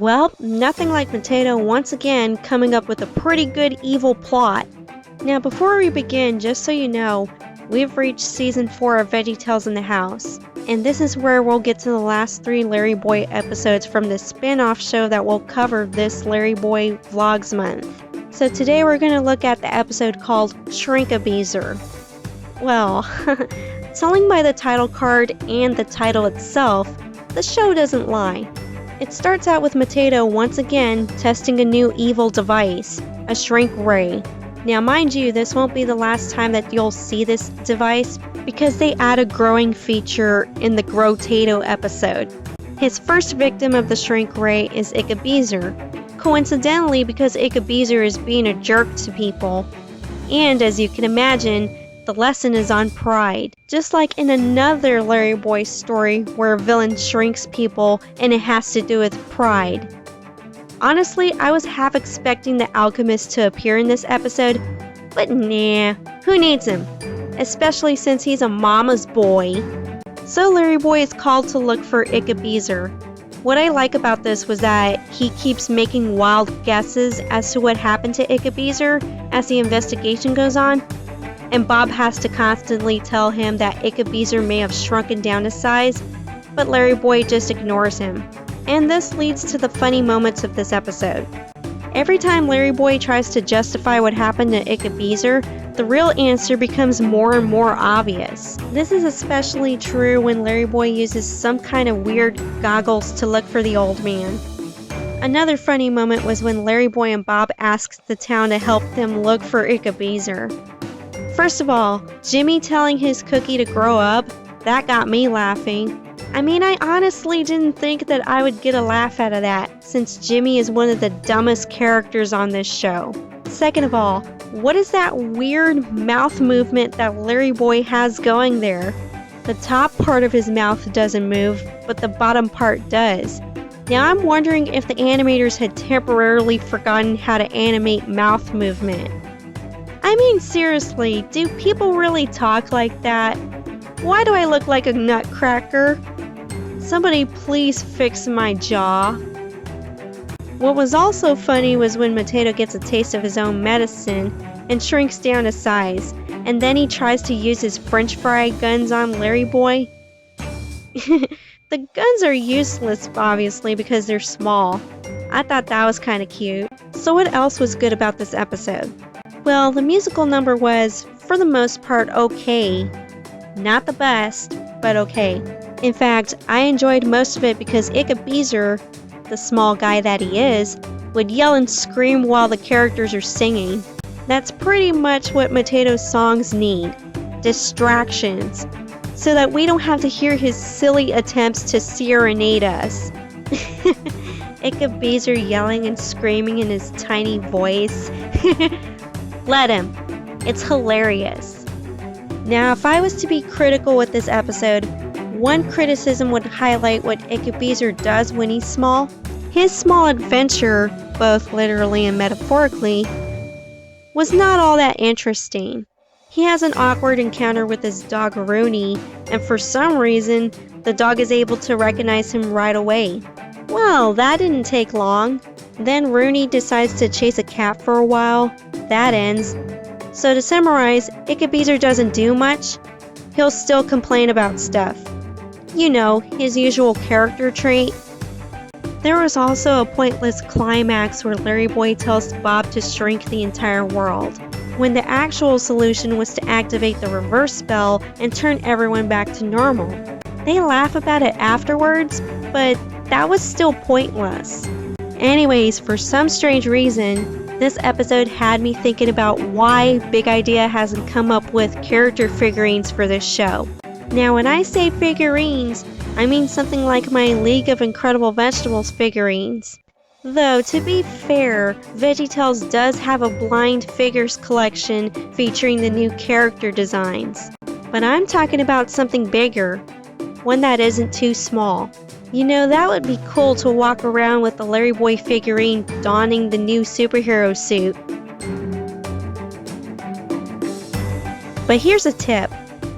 Well, nothing like Potato once again coming up with a pretty good evil plot. Now before we begin, just so you know, we've reached Season 4 of VeggieTales in the House. And this is where we'll get to the last 3 LarryBoy episodes from the spin-off show that will cover this LarryBoy Vlogs month. So today we're going to look at the episode called Shrink-abeezer. Well, telling by the title card and the title itself, the show doesn't lie. It starts out with Potato once again testing a new evil device, a shrink ray. Now mind you, this won't be the last time that you'll see this device because they add a growing feature in the Grow-tato episode. His first victim of the shrink ray is Shrink-abeezer, coincidentally because Shrink-abeezer is being a jerk to people. And as you can imagine, the lesson is on pride. Just like in another LarryBoy story where a villain shrinks people and it has to do with pride. Honestly, I was half expecting the alchemist to appear in this episode, but nah, who needs him? Especially since he's a mama's boy. So LarryBoy is called to look for Shrink-abeezer. What I like about this was that he keeps making wild guesses as to what happened to Shrink-abeezer as the investigation goes on. And Bob has to constantly tell him that Shrink-abeezer may have shrunken down his size, but LarryBoy just ignores him. And this leads to the funny moments of this episode. Every time LarryBoy tries to justify what happened to Shrink-abeezer, the real answer becomes more and more obvious. This is especially true when LarryBoy uses some kind of weird goggles to look for the old man. Another funny moment was when LarryBoy and Bob asked the town to help them look for Shrink-abeezer. First of all, Jimmy telling his cookie to grow up, that got me laughing. I mean, I honestly didn't think that I would get a laugh out of that, since Jimmy is one of the dumbest characters on this show. Second of all, what is that weird mouth movement that LarryBoy has going there? The top part of his mouth doesn't move, but the bottom part does. Now I'm wondering if the animators had temporarily forgotten how to animate mouth movement. I mean, seriously, do people really talk like that? Why do I look like a nutcracker? Somebody please fix my jaw. What was also funny was when Potato gets a taste of his own medicine and shrinks down to size, and then he tries to use his french fry guns on LarryBoy. The guns are useless, obviously, because they're small. I thought that was kinda cute. So what else was good about this episode? Well, the musical number was, for the most part, okay. Not the best, but okay. In fact, I enjoyed most of it because Shrink-abeezer, the small guy that he is, would yell and scream while the characters are singing. That's pretty much what Potato's songs need. Distractions. So that we don't have to hear his silly attempts to serenade us. Shrink-abeezer yelling and screaming in his tiny voice. Let him. It's hilarious. Now, if I was to be critical with this episode, one criticism would highlight what Shrink-abeezer does when he's small. His small adventure, both literally and metaphorically, was not all that interesting. He has an awkward encounter with his dog Rooney, and for some reason, the dog is able to recognize him right away. Well, that didn't take long. Then Rooney decides to chase a cat for a while. That ends. So to summarize, Shrink-abeezer doesn't do much. He'll still complain about stuff. You know, his usual character trait. There was also a pointless climax where LarryBoy tells Bob to shrink the entire world, when the actual solution was to activate the reverse spell and turn everyone back to normal. They laugh about it afterwards, but that was still pointless. Anyways, for some strange reason, this episode had me thinking about why Big Idea hasn't come up with character figurines for this show. Now when I say figurines, I mean something like my League of Incredible Vegetables figurines. Though, to be fair, VeggieTales does have a blind figures collection featuring the new character designs. But I'm talking about something bigger, one that isn't too small. You know, that would be cool to walk around with the LarryBoy figurine donning the new superhero suit. But here's a tip.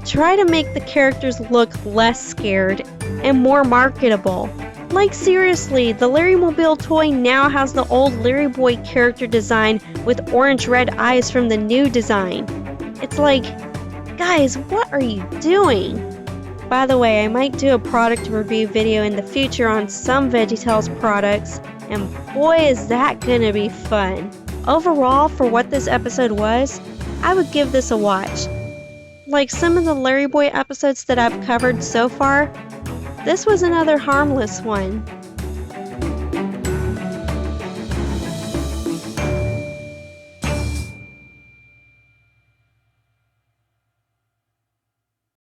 Try to make the characters look less scared and more marketable. Like seriously, the LarryMobile toy now has the old LarryBoy character design with orange-red eyes from the new design. It's like, guys, what are you doing? By the way, I might do a product review video in the future on some VeggieTales products, and boy is that gonna be fun. Overall, for what this episode was, I would give this a watch. Like some of the LarryBoy episodes that I've covered so far, this was another harmless one.